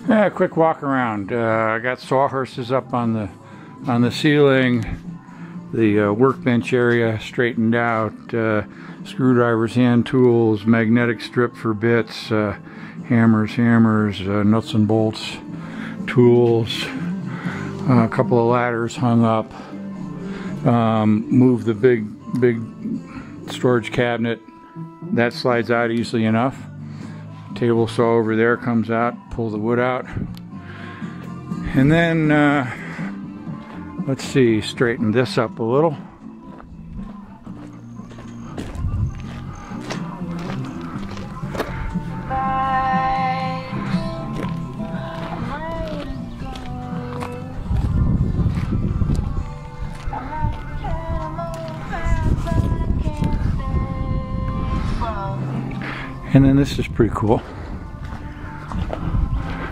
Yeah, quick walk around. I got sawhorses up on the ceiling. The workbench area straightened out. Screwdrivers, hand tools, magnetic strip for bits, hammers, nuts and bolts, tools. A couple of ladders hung up. Moved the big storage cabinet. That slides out easily enough. Table saw over there comes out, pull the wood out. And then, let's see, straighten this up a little. And then this is pretty cool.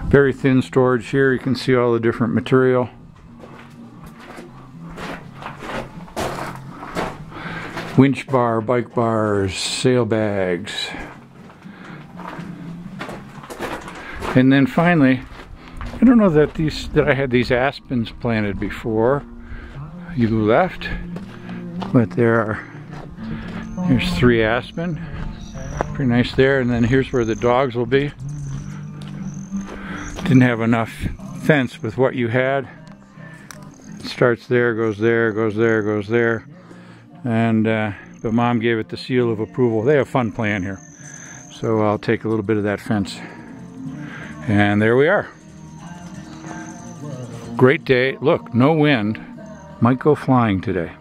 Very thin storage here. You can see all the different material. Winch bar, bike bars, sail bags. And then finally, I don't know that I had these aspens planted before you left, but there's 3 aspen. Pretty nice there, and then here's where the dogs will be. Didn't have enough fence with what you had. It starts there, goes there, goes there, goes there. And but Mom gave it the seal of approval. They have fun playing here. So I'll take a little bit of that fence. And there we are. Great day. Look, no wind. Might go flying today.